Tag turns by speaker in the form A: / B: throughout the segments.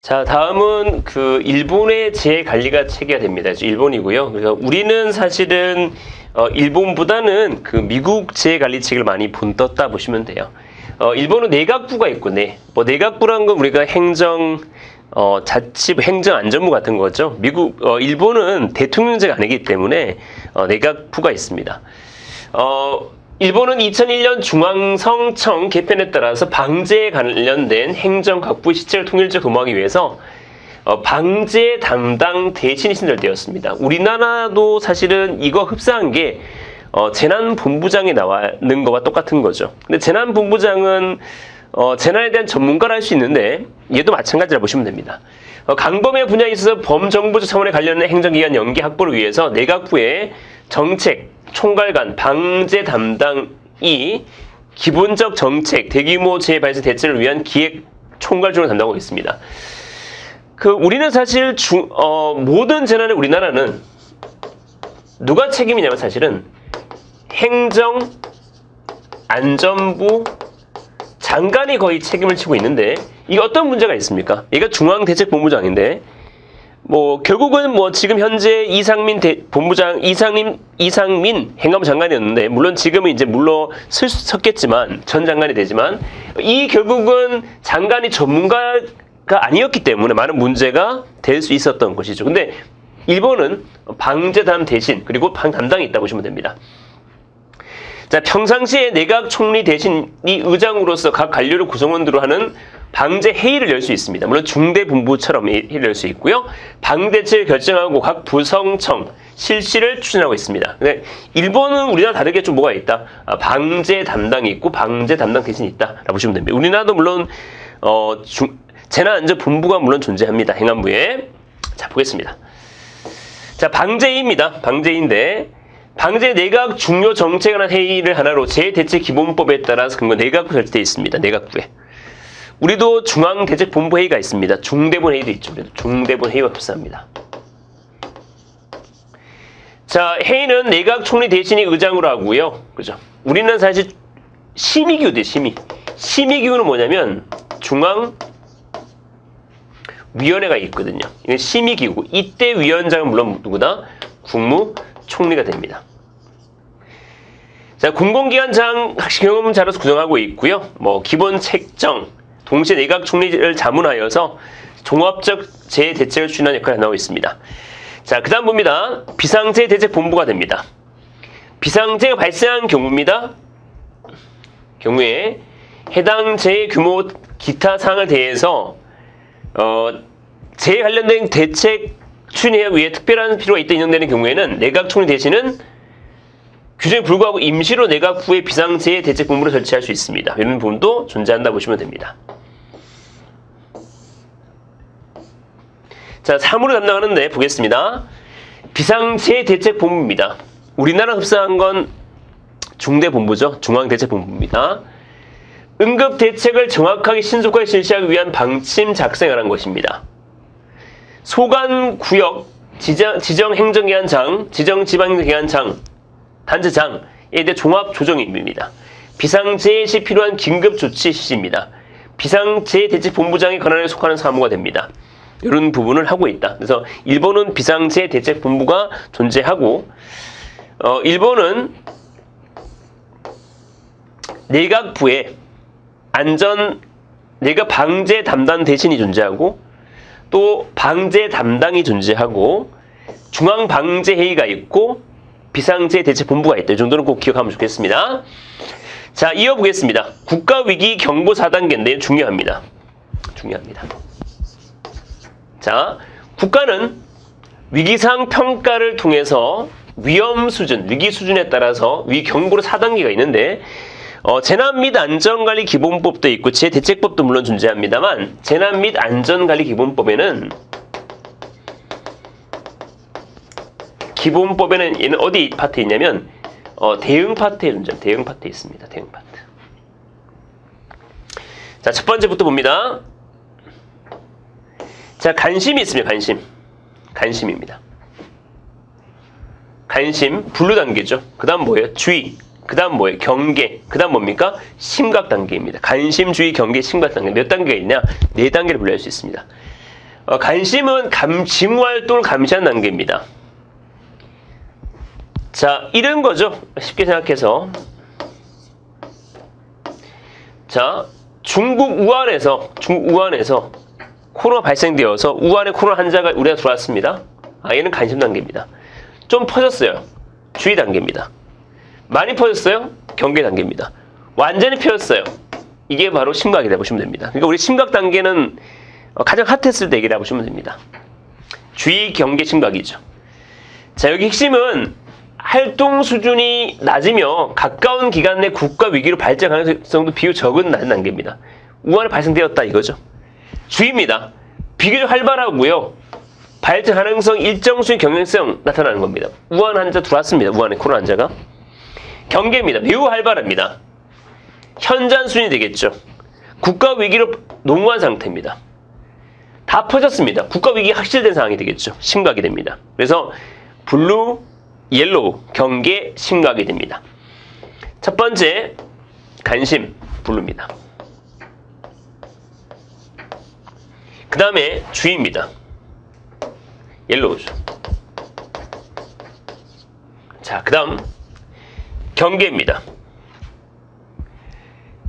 A: 자, 다음은 그 일본의 재관리가 체계화됩니다. 일본이고요. 그래서 우리는 사실은 일본보다는 그 미국 재관리책을 많이 본떴다 보시면 돼요. 일본은 내각부가 있고, 내각부라는 건 우리가 행정, 자치부, 행정안전부 같은 거죠. 일본은 대통령제가 아니기 때문에 내각부가 있습니다. 일본은 2001년 중앙성청 개편에 따라서 방제에 관련된 행정각부의 시책을 통일적으로 도모하기 위해서 방제 담당 대신이 신설되었습니다. 우리나라도 사실은 이거 흡사한 게 재난본부장에 나와는 거와 똑같은 거죠. 근데 재난본부장은 재난에 대한 전문가를 할 수 있는데 얘도 마찬가지라 보시면 됩니다. 강범의 분야에 있어서 범정부적 차원에 관련된 행정기관 연계 확보를 위해서 내각부의 정책, 총괄관, 방제 담당이 기본적 정책, 대규모 재발생 대책을 위한 기획 총괄적으로 담당하고 있습니다. 우리는 사실 모든 재난에 우리나라는 누가 책임이냐면 사실은 행정안전부 장관이 거의 책임을 지고 있는데 이게 어떤 문제가 있습니까? 얘가 중앙대책본부장인데 결국은 지금 현재 이상민 행안부 장관이었는데, 물론 지금은 이제 섰겠지만, 전 장관이 되지만, 결국은 장관이 전문가가 아니었기 때문에 많은 문제가 될 수 있었던 것이죠. 근데 일본은 방제담 대신, 그리고 방 담당이 있다고 보시면 됩니다. 자, 평상시에 내각 총리 대신이 의장으로서 각 관료를 구성원으로 하는 방제 회의를 열 수 있습니다. 물론 중대본부처럼 회의를 열 수 있고요. 방대책을 결정하고 각 부성청 실시를 추진하고 있습니다. 근데 일본은 우리나라 다르게 좀 뭐가 있다? 방제 담당이 있고 방제 담당 대신이 있다라고 보시면 됩니다. 우리나라도 물론 재난안전본부가 물론 존재합니다. 행안부에. 자, 보겠습니다. 자, 방제입니다. 방제인데 방제 내각 중요 정책에 관한 회의를 하나로 재대책기본법에 따라서 근거 내각부 설치되어 있습니다. 내각부에. 우리도 중앙대책본부 회의가 있습니다. 중대본 회의도 있죠. 우리도 중대본 회의가 흡사합니다. 자, 회의는 내각 총리 대신이 의장으로 하고요. 그죠? 우리는 사실 심의기구도 심의. 심의기구는 뭐냐면 중앙위원회가 있거든요. 이건 심의기구. 이때 위원장은 물론 누구다? 국무총리가 됩니다. 자, 공공기관장 경험자로서 구성하고 있고요. 기본 책정, 동시에 내각 총리를 자문하여서 종합적 재대책을 추진하는 역할을 하고 있습니다. 자, 그 다음 봅니다. 비상재대책본부가 됩니다. 비상재가 발생한 경우에 해당 재해 규모 기타 사항에 대해서 재해 관련된 대책 추진에 위해 특별한 필요가 있다 인정되는 경우에는 내각 총리 대신은 규정에 불구하고 임시로 내각부의 비상재해 대책본부를 설치할 수 있습니다. 이런 부분도 존재한다 보시면 됩니다. 자, 사무를 담당하는데 보겠습니다. 비상재해 대책본부입니다. 우리나라 흡사한 건 중대본부죠. 중앙대책본부입니다. 응급대책을 정확하게 신속하게 실시하기 위한 방침 작성하는 것입니다. 소관구역, 지정행정기관장, 지정지방행정기관장, 단체장에 대해 종합조정입니다. 비상재해 시 필요한 긴급조치 실시입니다. 비상재해대책본부장의 권한에 속하는 사무가 됩니다. 이런 부분을 하고 있다. 그래서 일본은 비상재해대책본부가 존재하고, 일본은 내각부에 내각 방제 담당 대신이 존재하고, 또 방제 담당이 존재하고, 중앙방제회의가 있고, 비상재해대책본부가 있다. 이 정도는 꼭 기억하면 좋겠습니다. 자, 이어보겠습니다. 국가위기 경보 4단계인데 중요합니다. 자, 국가는 위기상 평가를 통해서 위험 수준, 위기 수준에 따라서 위기 경보로 4단계가 있는데 재난 및 안전관리 기본법도 있고 재대책법도 물론 존재합니다만 재난 및 안전관리 기본법에는 얘는 어디 파트에 있냐면 대응 파트에 존재합니다. 대응 파트에 있습니다. 대응 파트. 자, 첫 번째부터 봅니다. 자, 관심이 있습니다. 관심입니다. 관심, 분류 단계죠. 그 다음 뭐예요? 주의. 그 다음 뭐예요? 경계. 그 다음 뭡니까? 심각 단계입니다. 관심, 주의, 경계, 심각 단계. 몇 단계가 있냐? 4단계를 분류할 수 있습니다. 간심은 징후활동을 감시하는 단계입니다. 자, 이런 거죠. 쉽게 생각해서. 자, 중국 우한에서 코로나 발생되어서 우한에 코로나 환자가 우리가 들어왔습니다. 얘는 간심 단계입니다. 좀 퍼졌어요. 주의 단계입니다. 많이 퍼졌어요. 경계 단계입니다. 완전히 펴졌어요. 이게 바로 심각이라고 보시면 됩니다. 그러니까 우리 심각 단계는 가장 핫했을 때 얘기라고 보시면 됩니다. 주의, 경계, 심각이죠. 자, 여기 핵심은 활동 수준이 낮으며 가까운 기간 내 국가 위기로 발전 가능성도 비교적 적은 낮은 단계입니다. 우한에 발생되었다 이거죠. 주의입니다. 비교적 활발하고요. 발전 가능성 일정 수의 경행성 나타나는 겁니다. 우한 환자 들어왔습니다. 우한에 코로나 환자가. 경계입니다. 매우 활발합니다. 현저한 수준이 되겠죠. 국가 위기로 농후한 상태입니다. 다 퍼졌습니다. 국가 위기 확실된 상황이 되겠죠. 심각이 됩니다. 그래서 블루, 옐로우, 경계, 심각이 됩니다. 첫 번째, 간심, 블루입니다. 그 다음에 주의입니다. 옐로우죠. 자, 그 다음 경계입니다.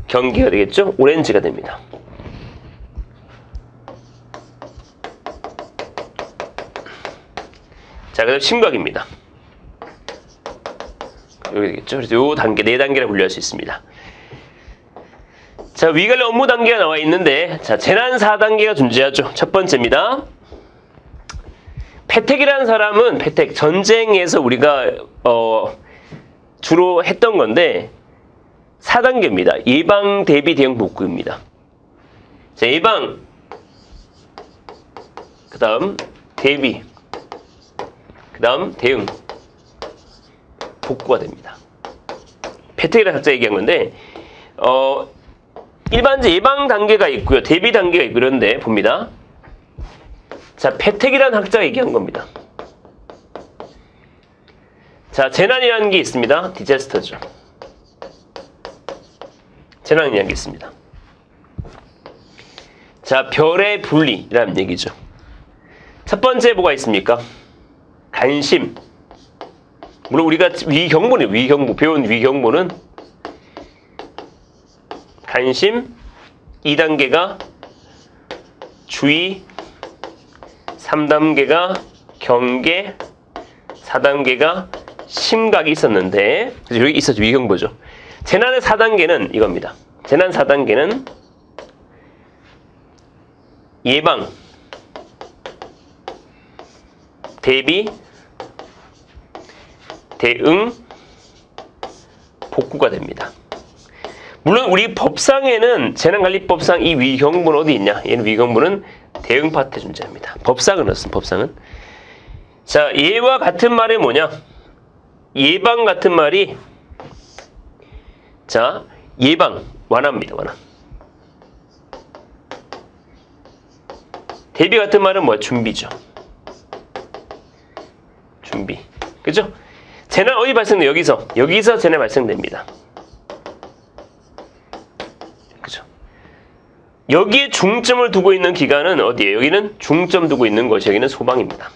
A: 경계가 되겠죠? 오렌지가 됩니다. 자, 그 다음 심각입니다. 여기 되겠죠? 그래서 요 단계, 4단계라 분류할 수 있습니다. 자, 위관리 업무 단계가 나와 있는데, 자, 재난 4단계가 존재하죠. 첫 번째입니다. 패택이라는 사람은, 패택, 전쟁에서 우리가, 주로 했던 건데, 4단계입니다. 예방, 대비, 대응, 복구입니다. 자, 예방, 그 다음, 대비, 그 다음, 대응, 복구가 됩니다. 패택이라는 학자 얘기한 건데, 일반적 예방 단계가 있고요. 대비 단계가 있고 그런데 봅니다. 자, 패택이라는 학자가 얘기한 겁니다. 자, 재난이라는 게 있습니다. 디자스터죠. 재난이라는 게 있습니다. 자, 별의 분리라는 얘기죠. 첫 번째 뭐가 있습니까? 간심. 물론 우리가 위경보, 배운 위경보는 간심, 2단계가 주의, 3단계가 경계, 4단계가 심각이 있었는데, 그래서 여기 있었죠. 위경보죠. 재난의 4단계는 이겁니다. 재난 4단계는 예방, 대비, 대응, 복구가 됩니다. 물론 우리 법상에는 재난관리법상 이 위경보는 어디 있냐? 얘는 위경보는 대응 파트에 존재합니다. 법상은 어떻습니까? 법상은. 자, 얘와 같은 말이 뭐냐? 예방 같은 말이, 자, 예방, 완화입니다. 완화. 대비 같은 말은 뭐야? 준비죠. 준비. 그죠? 재난 어디 발생돼요? 여기서 재난 발생됩니다. 그죠? 여기에 중점을 두고 있는 기관은 어디예요? 여기는 중점 두고 있는 것이 여기는 소방입니다.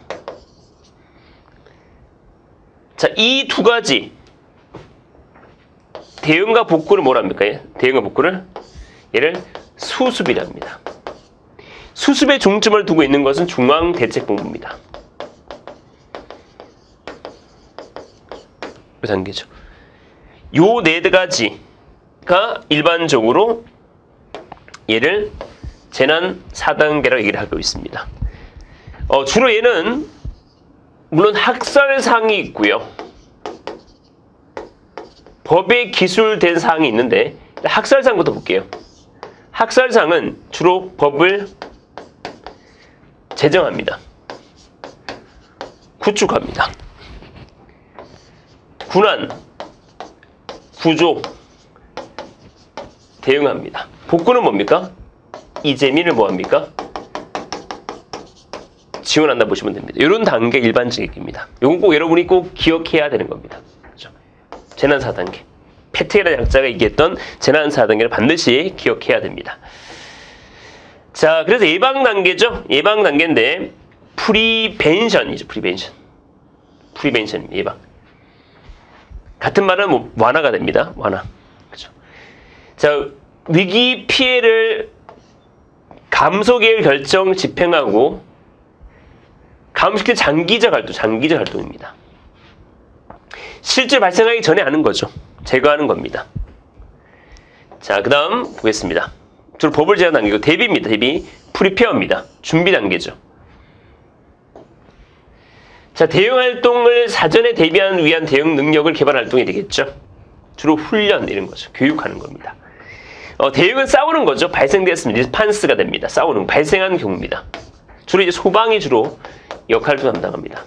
A: 자, 이 두 가지 대응과 복구를 뭐랍니까? 대응과 복구를 얘를 수습이랍니다. 수습에 중점을 두고 있는 것은 중앙대책본부입니다. 그 단계죠. 요 4가지가 일반적으로 얘를 재난 4단계라고 얘기를 하고 있습니다. 주로 얘는 물론 학설사항이 있고요. 법에 기술된 사항이 있는데 학설사항부터 볼게요. 학설사항은 주로 법을 제정합니다. 구축합니다. 군안, 구조, 대응합니다. 복구는 뭡니까? 이재민을 뭐합니까? 지원한다 보시면 됩니다. 이런 단계 일반적입니다. 이건 꼭 여러분이 꼭 기억해야 되는 겁니다. 그렇죠? 재난 4단계. 패트라는 약자가 얘기했던 재난 4단계를 반드시 기억해야 됩니다. 자, 그래서 예방 단계죠. 예방 단계인데 프리벤션이죠. 프리벤션 예방. 같은 말은 뭐 완화가 됩니다. 완화. 그렇죠. 자, 위기 피해를 감소 계획 결정 집행하고 감소시킨 장기적 활동입니다. 실제 발생하기 전에 하는 거죠. 제거하는 겁니다. 자, 그 다음 보겠습니다. 주로 법을 제한 단계고 대비입니다. 대비. 프리페어입니다. 준비 단계죠. 자, 대응 활동을 사전에 대비하는 위한 대응 능력을 개발 활동이 되겠죠. 주로 훈련 이런 거죠. 교육하는 겁니다. 대응은 싸우는 거죠. 발생됐으면 리스판스가 됩니다. 싸우는 발생한 경우입니다. 주로 이제 소방이 주로 역할을 담당합니다.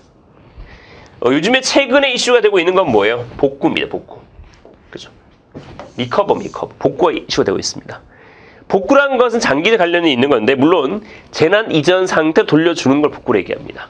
A: 요즘에 최근에 이슈가 되고 있는 건 뭐예요? 복구입니다. 복구. 그죠? 리커버. 복구가 이슈가 되고 있습니다. 복구라는 것은 장기적 관련이 있는 건데 물론 재난 이전 상태로 돌려주는 걸 복구로 얘기합니다.